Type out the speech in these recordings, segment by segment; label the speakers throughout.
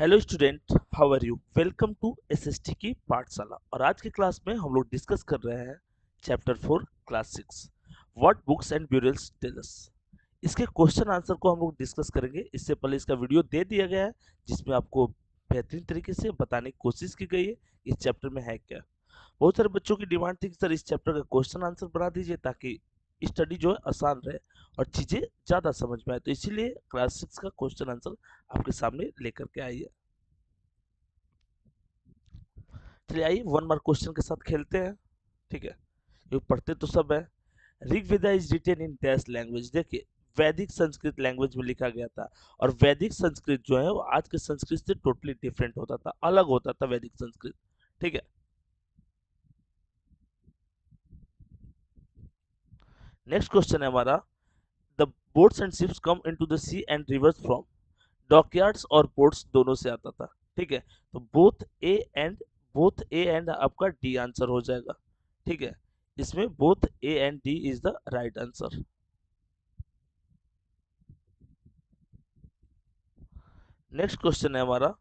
Speaker 1: Hello student, how are you? Welcome to SST की पाठशाला। और आज की क्लास में हम लोग डिस्कस कर रहे हैं chapter 4 class 6 what books and burials tell us. इसके क्वेश्चन आंसर को हम लोग डिस्कस करेंगे। इससे पहले इसका वीडियो दे दिया गया है जिसमें आपको बेहतरीन तरीके से बताने की कोशिश की गई है इस चैप्टर में है क्या। बहुत सारे बच्चों की डिमांड थी कि सर इस चैप्टर का क्वेश्चन आंसर बना दीजिए ताकि स्टडी जो है आसान रहे और चीजें ज्यादा समझ में आए, तो इसीलिए क्लास 6 का क्वेश्चन आंसर आपके सामने लेकर के आई है। चलिए आइए वन मार्क क्वेश्चन के साथ खेलते हैं। ठीक है, ये पढ़ते तो सब है। Rigveda is written in dash language. देखिए, वैदिक संस्कृत लैंग्वेज में लिखा गया था। और वैदिक संस्कृत जो है वो आज के संस्कृत से टोटली डिफरेंट होता था, अलग होता था वैदिक संस्कृत। ठीक है, नेक्स्ट क्वेश्चन है हमारा। The boats and ships come into the sea and rivers from. Dockyards और पोर्ट्स दोनों से आता था। ठीक है, तो बोथ ए एंड आपका डी आंसर हो जाएगा। ठीक है, इसमें both A and D is the right answer. Next question है हमारा।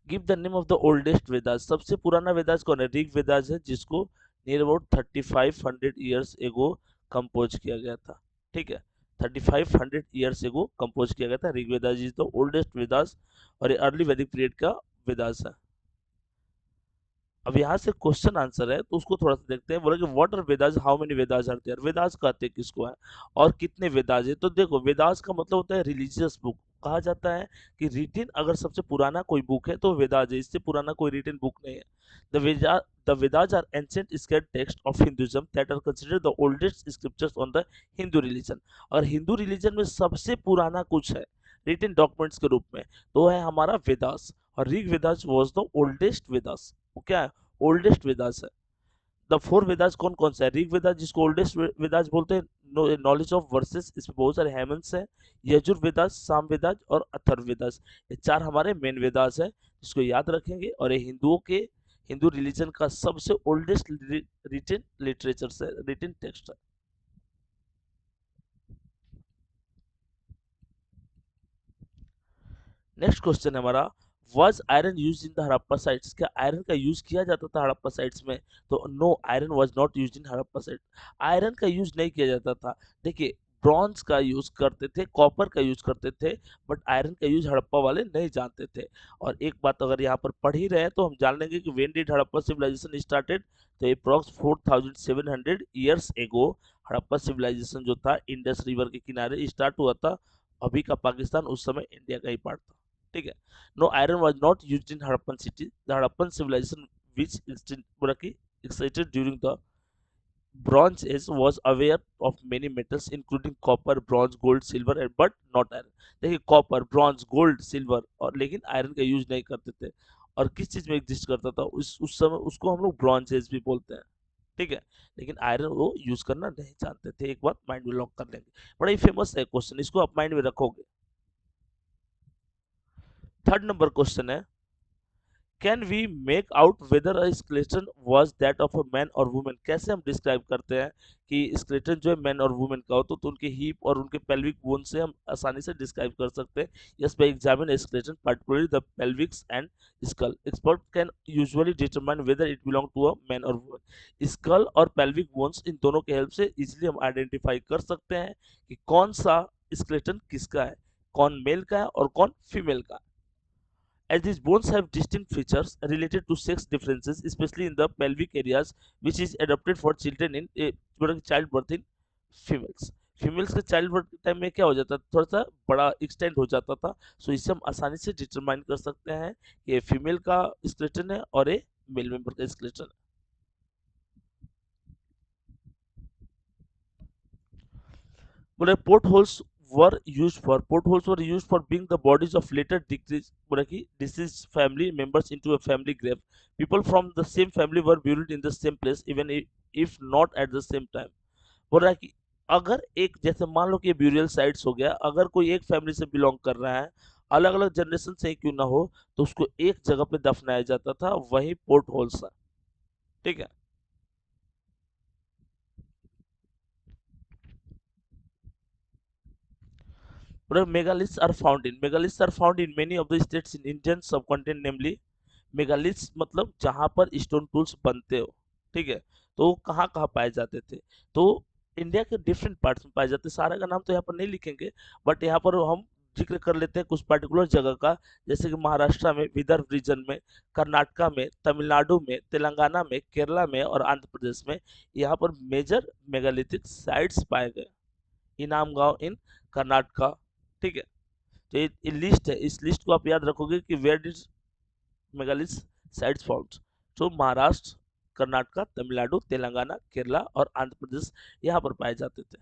Speaker 1: Give the name of the oldest Vedas. सबसे पुराना वेदास कौन है? ऋग वेदास है, जिसको near about 3500 years ago compose किया गया था। ठीक है, 3500 ईयर्स एगो कंपोज किया गया था। Rig Vedas is the oldest Vedas और ये अर्ली वैदिक पीरियड का वेदास है। अब यहाँ से क्वेश्चन आंसर है तो उसको थोड़ा सा देखते हैं। बोला कि what are Vedas, how many Vedas are there. Vedas कहते हैं किसको है और कितने वेदास है? तो देखो, वेदास का मतलब होता है रिलीजियस बुक। कहा जाता है कि रिटिन अगर सबसे पुराना कोई बुक है तो वेदास है, इससे पुराना कोई रिटिन बुक नहीं है। The Veda the Vedas are ancient script text of Hinduism that are considered the oldest scriptures on the Hindu religion. और हिंदू रिलीजन में सबसे पुराना कुछ है रिटिन डॉक्यूमेंट्स के रूप में, तो है हमारा वेदास। और Rig Vedas was the oldest Vedas. वो क्या है? ओल्डेस्ट वेदास है। द फोर वेदास कौन कौन सा है? ऋग वेदास जिसको ओल्डेस्ट वेदास बोलते हैं, नॉलेज ऑफ वर्सेस, इसमें बहुत सारे हेमंस हैं। यजुर वेदास, साम वेदास और अथर्व वेदास, ये चार हमारे मेन वेदास है, जिसको याद रखेंगे। और ये हिंदू रिलीजन का सबसे ओल्डेस्ट रिटन लिटरेचर है, रिटन टेक्स्ट है। नेक्स्ट क्वेश्चन है हमारा। Was iron use in the Harappa sites. क्या आयरन का यूज किया जाता था हड़प्पा साइट्स में? तो no, iron was not use in Harappa site. Iron का यूज नहीं किया जाता था। देखिए, ब्रॉन्ज का यूज करते थे, कॉपर का यूज करते थे, बट आयरन का यूज हड़प्पा वाले नहीं जानते थे। और एक बात अगर यहाँ पर पढ़ ही रहे हैं तो हम जान लेंगे कि when did Harappa civilization started. तो अप्रॉक्स 4700 एगो हड़प्पा सिविलाइजेशन जो था इंडस रिवर के किनारे स्टार्ट हुआ था। अभी का पाकिस्तान उस समय इंडिया का ही पार्ट था। ठीक है, no, iron was not used in Harappan city. The Harappan civilization which existed during the bronze age was aware of many metals including copper, bronze, gold, silver and but not iron। देखिए, copper, bronze, gold, silver और लेकिन iron का use नहीं करते थे। और किस चीज में एग्जिस्ट करता था उस समय? उसको हम लोग ब्रॉन्ज एज भी बोलते हैं। ठीक है, लेकिन आयरन वो यूज करना नहीं जानते थे। एक बात माइंड में लॉक कर लेंगे। बड़ा ही फेमस है क्वेश्चन, इसको आप माइंड में रखोगे। थर्ड नंबर क्वेश्चन है। Can we make out whether a skeleton was that of a man or women. कैसे हम डिस्क्राइब करते हैं कि स्केलेटन जो है मैन और वुमेन का हो? तो उनके हिप और उनके पेल्विक बोन से हम आसानी से डिस्क्राइब कर सकते हैं। Yes, by examine skeleton particularly the pelvics and skull, expert can usually determine whether it belong to a man or women. Skull और पेल्विक बोन्स, इन दोनों के हेल्प से इजिली हम आइडेंटिफाई कर सकते हैं कि कौन सा स्केलेटन किसका है, कौन मेल का है और कौन फीमेल का। As these bones have distinct features related to sex differences, especially in the pelvic areas, which is adapted for children in childbirth in females. Females के चाइल्ड बर्थ के टाइम में क्या हो जाता था? थोड़ा सा बड़ा एक्सटेंड हो जाता था। सो इससे हम आसानी से डिटरमाइन कर सकते हैं कि फीमेल का स्केलेटन है और ये मेल मेंबर का स्केलेटन है। बोले port holes were use for being the bodies of later decrease, बोला कि deceased family members into a family grave. People from the same family were buried in the same place even if not at the same time. बोल रहा है कि अगर एक, जैसे मान लो कि ब्यूरियल साइट्स हो गया, अगर कोई एक फैमिली से बिलोंग कर रहा है, अलग अलग जनरेशन से ही क्यों ना हो, तो उसको एक जगह पे दफनाया जाता था, वही पोर्ट होल्स है। ठीक है, But megaliths are found in many of the states in Indian subcontinent, namely megaliths मतलब जहां पर स्टोन टूल्स बनते हो, ठीक है। तो वो कहाँ कहाँ पाए जाते थे, तो इंडिया के डिफरेंट पार्ट्स में पाए जाते हैं। सारा का नाम तो यहाँ पर नहीं लिखेंगे, बट यहाँ पर हम जिक्र कर लेते हैं कुछ पर्टिकुलर जगह का। जैसे कि महाराष्ट्र में, विदर्भ रीजन में, कर्नाटका में, तमिलनाडु में, तेलंगाना में, केरला में और आंध्र प्रदेश में यहाँ पर मेजर मेगालिथिक साइट्स पाए गए। इनाम गांव इन कर्नाटका, ठीक है। तो ये लिस्ट है, इस लिस्ट को आप याद रखोगे कि where did megalith sites found. तो महाराष्ट्र, कर्नाटका, तमिलनाडु, तेलंगाना, केरला और आंध्र प्रदेश यहाँ पर पाए जाते थे।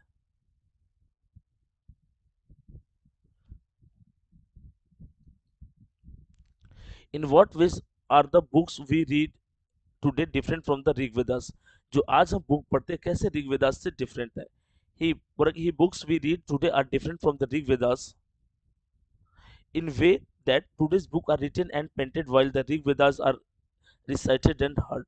Speaker 1: In what ways are the books we read today different from the Rigvedas? जो आज हम बुक पढ़ते हैं कैसे ऋग्वेदास से डिफरेंट है? ही books we read today are different from the Rigvedas in way that today's book are written and painted while the Rig Vedas are recited and heard।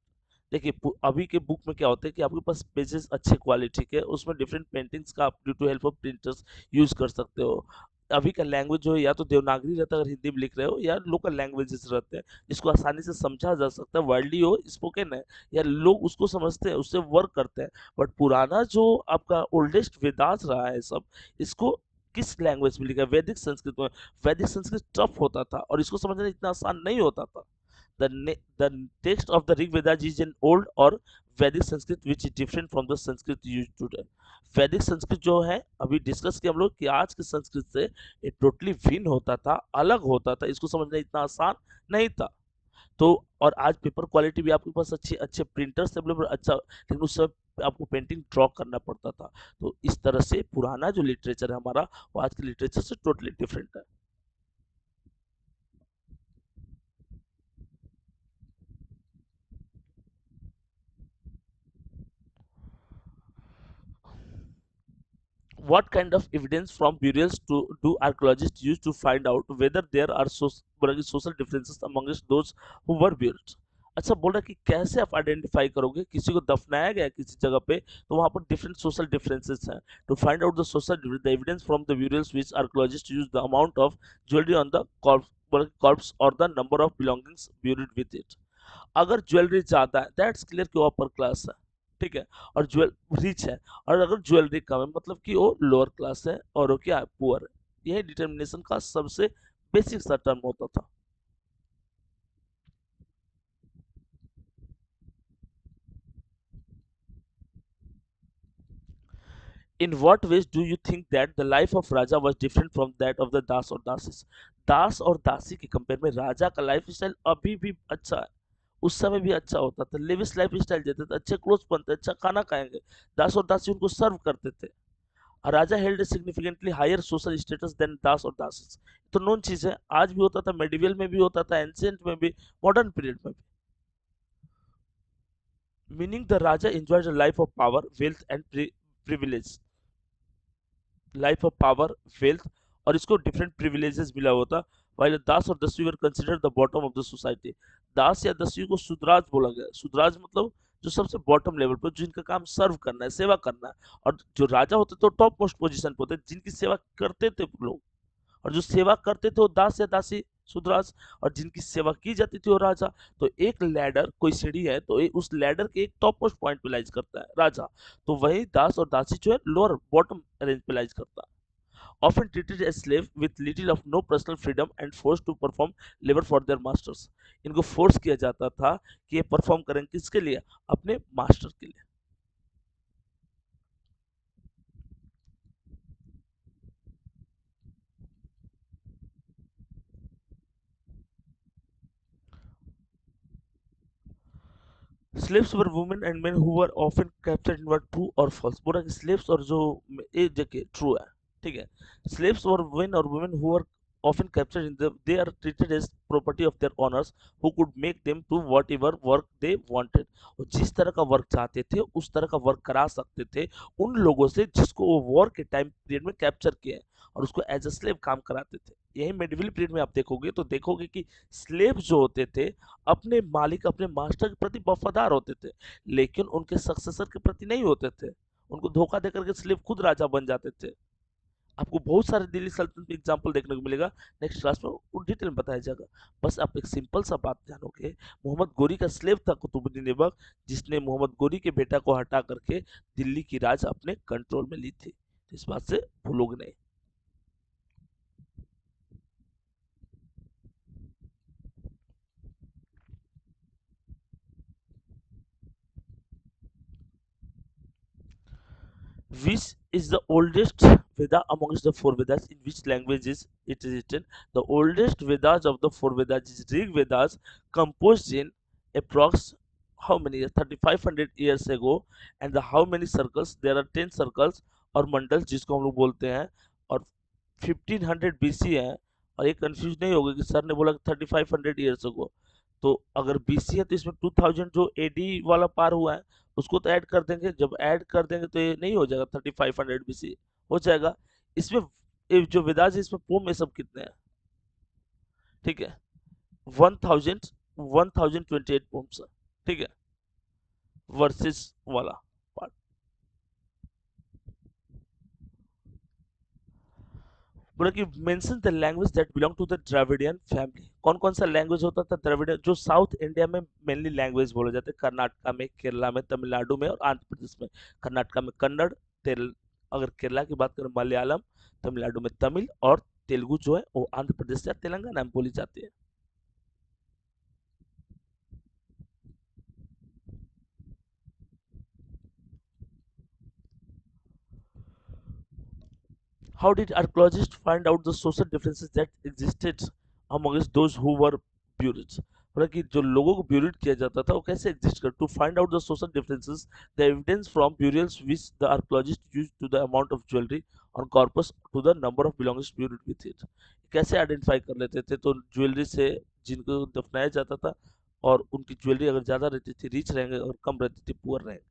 Speaker 1: देखिए अभी के बुक में क्या होता है कि आपके पास पेजेस अच्छे क्वालिटी के, उसमें डिफरेंट पेंटिंग्स का आप due to help of printers use कर सकते हो। अभी का लैंग्वेज जो है या तो देवनागरी रहता है अगर हिंदी में लिख रहे हो, या लोकल लैंग्वेजेस रहते हैं जिसको आसानी से समझा जा सकता है, वर्ल्डली हो, स्पोकन है, या लोग उसको समझते हैं, उससे वर्क करते हैं। बट पुराना जो आपका ओल्डेस्ट वेदास रहा है सब, इसको किस लैंग्वेज में लिखा है? वैदिक संस्कृत में। वैदिक संस्कृत टफ होता था और इसको समझना इतना आसान नहीं होता था। The text of the Rig Vedas is in old or Vedic Sanskrit which is different from the Sanskrit used today। वैदिक संस्कृत जो है अभी डिस्कस किया हम लोग कि आज के संस्कृत से ये टोटली भिन्न होता था, अलग होता था, इसको समझना इतना आसान नहीं था। तो और आज पेपर क्वालिटी भी आपके पास अच्छे अच्छे प्रिंटर्स अवेलेबल अच्छा, लेकिन उस समय आपको पेंटिंग ड्रॉ करना पड़ता था। तो इस तरह से पुराना जो लिटरेचर है हमारा, वो आज के लिटरेचर से टोटली डिफरेंट है। What kind of evidence from burials do archaeologists use to find out whether there are social differences amongst those who were buried? अच्छा बोल रहा है कि कैसे आप आइडेंटिफाई करोगे किसी को दफनाया गया है किसी जगह पे, तो वहां पर डिफरेंट सोशल डिफरेंसेस हैं। To find out the social the evidence from the burials which archaeologists use the amount of jewelry on the corpse or the number of belongings buried with it। अगर jewellery ज्यादा है that's clear कि वो upper class है, ठीक है, और jewel rich है। और अगर ज्वेलरी कम है मतलब कि वो लोअर क्लास है और वो क्या है, पुअर है। यही डिटर्मिनेशन का सबसे बेसिक सा टर्म होता था। In what ways do you think that the life of Raja was different from that of the दास और दासीस? दास और दासी के कंपेयर में राजा का लाइफ स्टाइल अभी भी अच्छा है, उस समय भी अच्छा होता था। लिविस लाइफ स्टाइल देते थे, अच्छे क्लोथ पहनते, अच्छा खाना खाएंगे। दास और दासी उनको सर्व करते थे। Raja held significantly higher social status than dasa और दासीस। तो नोन चीज है, आज भी होता था, मेडिवल में भी होता था, एंशियंट में भी, मॉडर्न पीरियड में भी। Meaning the Raja enjoyed a life of power, wealth and privilege. Life of power, wealth और इसको डिफरेंट प्रिविलेजेस मिला हुआ था। while दास और dasyu were considered the bottom of the society. दास या दस्यु को सुदराज बोला गया। सुदराज मतलब जो सबसे बॉटम लेवल पर, जिनका काम सर्व करना है, सेवा करना है। और जो राजा होते थे टॉप मोस्ट पोजीशन पे होते, जिनकी सेवा करते थे लोग। और जो सेवा करते थे वो दास या दासी, सुदराज। और जिनकी सेवा की जाती थी वो राजा। तो एक लैडर, कोई सीढ़ी है तो उस लैडर के एक टॉप मोस्ट पॉइंट पे लाइज करता है राजा। तो वही दास और दासी जो है लोअर बॉटम रेंज पे लाइज करता है। Often treated as slave with little of no personal freedom and forced to perform labor for their masters। इनको फोर्स किया जाता था कि ये परफॉर्म करें किसके लिए, अपने मास्टर के लिए। Slaves were women and men who were often captured in were true और फॉल्स। बोला कि स्लेव्स और जो एक जगह ट्रू है, ठीक है। स्लेव्स और वुमेन और women who were often captured in the they are treated as property of their owners who could make them do whatever work they wanted। और जिस तरह का वर्क चाहते थे उस तरह का वर्क करा सकते थे उन लोगों से जिसको वो वॉर के टाइम पीरियड में कैप्चर किए हैं, और उसको एज अ स्लेव काम कराते थे। यही मेडिवल पीरियड में आप देखोगे तो देखोगे कि स्लेव जो होते थे अपने मालिक, अपने मास्टर के प्रति वफादार होते थे, लेकिन उनके सक्सेसर के प्रति नहीं होते थे। उनको धोखा देकर के स्लेव खुद राजा बन जाते थे। आपको बहुत सारे दिल्ली सल्तनत के एग्जाम्पल देखने को मिलेगा, नेक्स्ट क्लास में वो डिटेल में बताया जाएगा। बस आप एक सिंपल सा बात जानोगे, मोहम्मद गोरी का स्लेव था कुतुबुद्दीन ऐबक, जिसने मोहम्मद गोरी के बेटा को हटा करके दिल्ली की राज अपने कंट्रोल में ली थी। तो इस बात से भूलोगे नहीं। Which is the oldest Veda amongst the four Vedas? In which language is it written? The oldest Vedas of the four Vedas is Rig Vedas, composed in approx how many years? 3500 years ago. And the how many circles? There are 10 circles और मंडल्स जिसको हम लोग बोलते हैं, और 1500 BC है। और ये कंफ्यूज नहीं होगा कि सर ने बोला 3500 ईयर्स ago, तो अगर बीसी है तो इसमें 2000 जो एडी वाला पार हुआ है उसको तो ऐड कर देंगे। जब ऐड कर देंगे तो ये नहीं हो जाएगा 3500 बीसी, हो जाएगा। इसमें ये जो वेदास है इसमें पोम में सब कितने हैं? ठीक है, 1028 पोम्स है। ठीक है, वर्सेस वाला पार्ट। बोला कि mention the language that belong to the Dravidian family. कौन कौन सा लैंग्वेज होता था द्रविडियन, जो साउथ इंडिया में मेनली लैंग्वेज बोले जाते हैं, कर्नाटका में, केरला में, तमिलनाडु में और आंध्र प्रदेश में। कर्नाटका में कन्नड़, तेल अगर केरला की बात करें मलयालम, तमिलनाडु में तमिल, और तेलुगु जो है वो आंध्र प्रदेश या तेलंगाना में बोली जाती है। How did archaeologists find out the social differences that existed amongst those who were buried? मतलब कि जो लोगों को ब्यूरिड किया जाता था वो कैसे एग्जिस्ट कर, to find out the social differences, the evidence from burials which the archaeologist use to the amount of jewellery on corpse to the number of belongings buried with it. कैसे identify कर लेते थे? तो jewellery से जिनको दफनाया जाता था, और उनकी ज्वेलरी अगर ज्यादा रहती थी रिच रहेंगे, और कम रहती थी पुअर रहेंगे।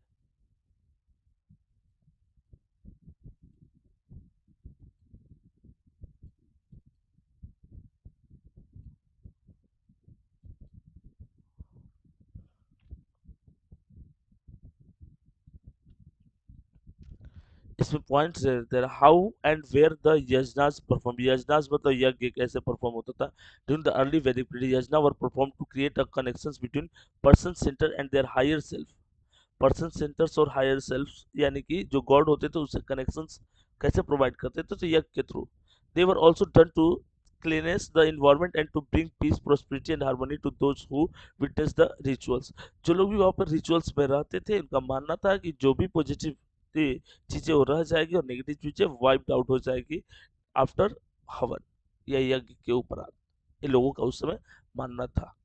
Speaker 1: इसमें points there how and where the yajnas perform. Yajnas मतलब यज्ञ कैसे परफॉर्म होता था? During the early Vedic period yajna were perform to create a connections between person centre and their higher self. Person centres और हायर सेल्फ यानी कि जो गॉड होते थे उससे कनेक्शंस कैसे प्रोवाइड करते थे? तो यज्ञ के थ्रू। They were also done to cleanse the environment and to bring peace, prosperity and harmony to those who witness the rituals। जो लोग भी वहाँ पर रिचुअल्स में रहते थे उनका मानना था कि जो भी पॉजिटिव चीजें वो रह जाएगी और नेगेटिव चीजें वाइप्ड आउट हो जाएगी आफ्टर हवन या यज्ञ के उपरांत। ये लोगों का उस समय मानना था।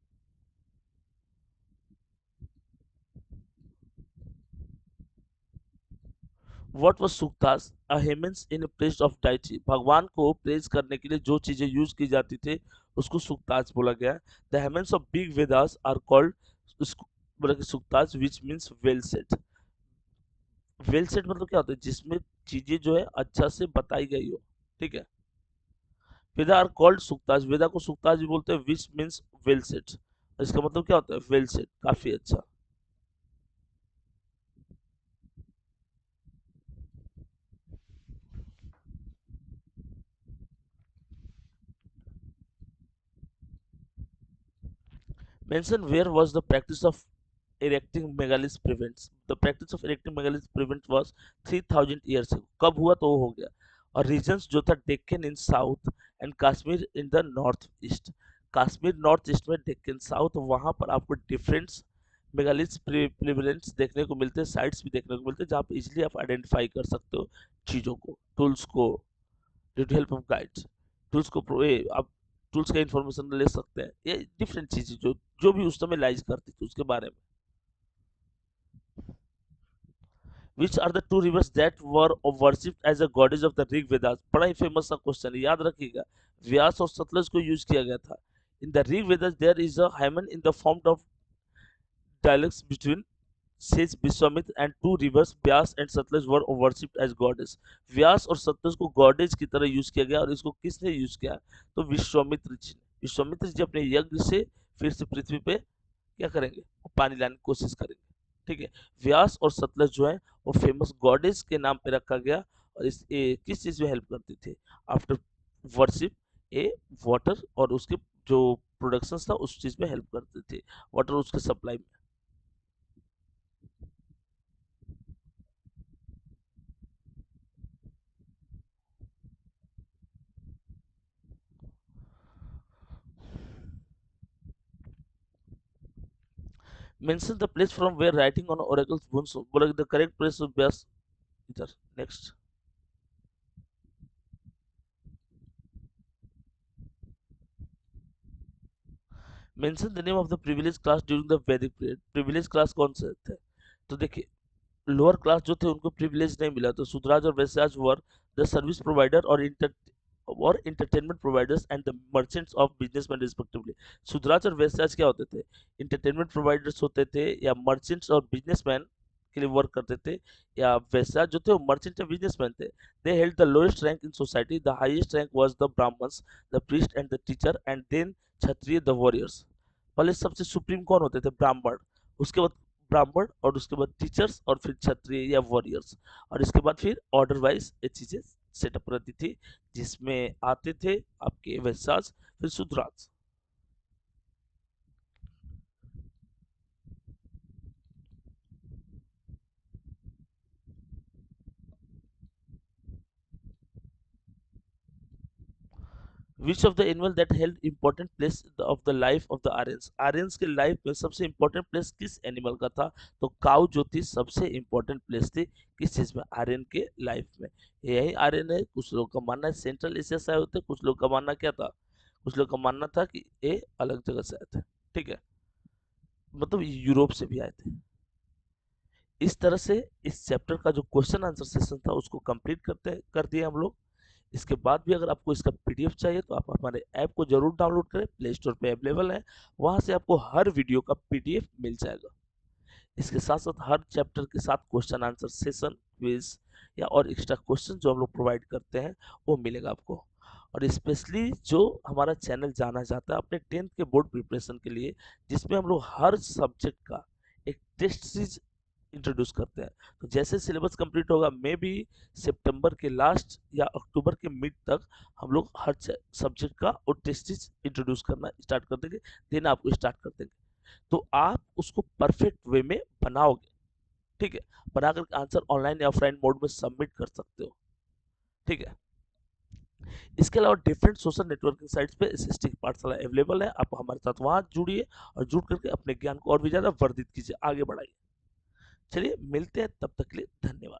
Speaker 1: What was suktas? A hymns in place of deity. भगवान को प्रेज करने के लिए जो चीजें यूज की जाती थी उसको सुक्तास बोला गया। The hymns of Rig Vedas are called, बोला कि suktas which means well set. Well set मतलब क्या होता है? जिसमें चीजें जो है अच्छा से बताई गई हो। ठीक है, वेदा आर कॉल्ड सुक्तास। वेदा को सुक्तास भी बोलते हैं, विच मीन्स वेल सेट। इसका मतलब क्या होता है? वेल सेट, काफी अच्छा। Mention where was the practice of erecting megaliths prevents। the practice of erecting megaliths prevents was 3000 years ago। कब हुआ? तो वो हो गया। और रीजन्स जो था Deccan in south and Kashmir in the north east. Kashmir north east में, डेक्कन साउथ, वहां पर आपको डिफरेंट मेगालिथ्स प्रिविलेंस देखने को मिलते हैं, साइट्स भी देखने को मिलते हैं, जहाँ पे इजिली आप आइडेंटिफाई कर सकते हो चीजों को, टूल्स को, with help of guides. Tools को आप टूल्स का इंफॉर्मेशन ले सकते हैं, ये डिफरेंट चीजें जो जो भी उस समय लाइज करती थी उसके बारे में। Which are the two rivers that were worshipped as a goddess of the Rig Vedas? बड़ा ही फेमस सा क्वेश्चन है, याद रखिएगा। व्यास और सतलज को यूज किया गया था। In the Rig Vedas there is a hymen in the form of dialects between says Vishwamitra and two rivers Vyas and Sutlej were worshipped as goddess। व्यास और सतलज को गॉडेज की तरह यूज किया गया, और इसको किसने यूज किया? तो विश्वामित्र जी ने। विश्वामित्र जी अपने यज्ञ से फिर से पृथ्वी पे क्या करेंगे? पानी लाने की कोशिश करेंगे। ठीक है, व्यास और सतलज जो है वो फेमस गॉडेस के नाम पे रखा गया, और किस चीज में हेल्प करती थी? आफ्टर वर्शिप ए वाटर, और उसके जो प्रोडक्शन था उस चीज में हेल्प करती थी, वाटर उसके सप्लाई में। Mention the place from where writing on oracles bones, बोला द करेक्ट प्लेस ऑफ व्यास इधर। Next, mention the name of the privilege class during the Vedic period. Privilege class कौन से थे? तो देखिए, लोअर क्लास जो थे उनको प्रिविलेज नहीं मिला, तो सुधराज और Vaishyas were the service provider और entertainment providers and the merchants of businessman respectively. Shudras और वैश्याज क्या होते थे? इंटरटेनमेंट प्रोवाइडर्स होते थे या मर्चेंट्स और बिजनेसमैन के लिए वर्क करते थे, या वैश्याज जो थे वो मर्चेंट या बिजनेसमैन थे। They held the lowest rank in society, the highest rank was the Brahmans, the priest and the teacher, and then Kshatriya the warriors. पहले सबसे सुप्रीम कौन होते थे? ब्राह्मण, उसके बाद ब्राह्मण, और उसके बाद टीचर्स, और फिर क्षत्रिय या वॉरियर्स, और इसके बाद फिर ऑर्डर वाइज ये चीजें सेटअप रहती थी, जिसमें आते थे आपके वैश्याज, फिर Shudras. Which of the animal that held important place of the life of the Aryans? Aryans के लाइफ में सबसे इंपॉर्टेंट प्लेस किस एनिमल का था? तो काउ जो थी सबसे इंपॉर्टेंट प्लेस थी किस चीज में? आर्यन के लाइफ में। यही आर्यन है, कुछ लोगों का मानना है सेंट्रल एशिया से आए होते, कुछ लोग का मानना क्या था? कुछ लोग का मानना था कि ये अलग जगह से आए थे, ठीक है, मतलब यूरोप से भी आए थे। इस तरह से इस चैप्टर का जो क्वेश्चन आंसर सेशन था उसको कंप्लीट कर दिए हम लोग। इसके बाद भी अगर आपको इसका पीडीएफ चाहिए तो आप हमारे ऐप को जरूर डाउनलोड करें, प्ले स्टोर पे अवेलेबल है, वहां से आपको हर वीडियो का पीडीएफ मिल जाएगा। इसके साथ साथ हर चैप्टर के साथ क्वेश्चन आंसर सेशन, क्विज या और एक्स्ट्रा क्वेश्चन जो हम लोग प्रोवाइड करते हैं वो मिलेगा आपको। और स्पेशली जो हमारा चैनल जाना जाता है अपने 10th के बोर्ड प्रिपरेशन के लिए, जिसमें हम लोग हर सब्जेक्ट का एक टेस्ट सीरीज इंट्रोड्यूस करते हैं। तो जैसे सिलेबस कंप्लीट होगा, मे बी सितंबर के लास्ट या अक्टूबर के मिड तक हम लोग हर सब्जेक्ट का और टेस्ट सीरीज इंट्रोड्यूस करना स्टार्ट कर देंगे, देन आपको स्टार्ट कर देंगे। तो आप उसको परफेक्ट वे में बनाओगे, ठीक है, बनाकर आंसर ऑनलाइन या ऑफलाइन मोड में सबमिट कर सकते हो, ठीक है। इसके अलावा डिफरेंट सोशल नेटवर्किंग साइट्स पे एसएसटी की पाठशाला अवेलेबल है, आप हमारे साथ वहां जुड़िए और जुड़ करके अपने ज्ञान को और भी ज्यादा वर्धित कीजिए, आगे बढ़ाइए। चलिए मिलते हैं, तब तक के लिए धन्यवाद।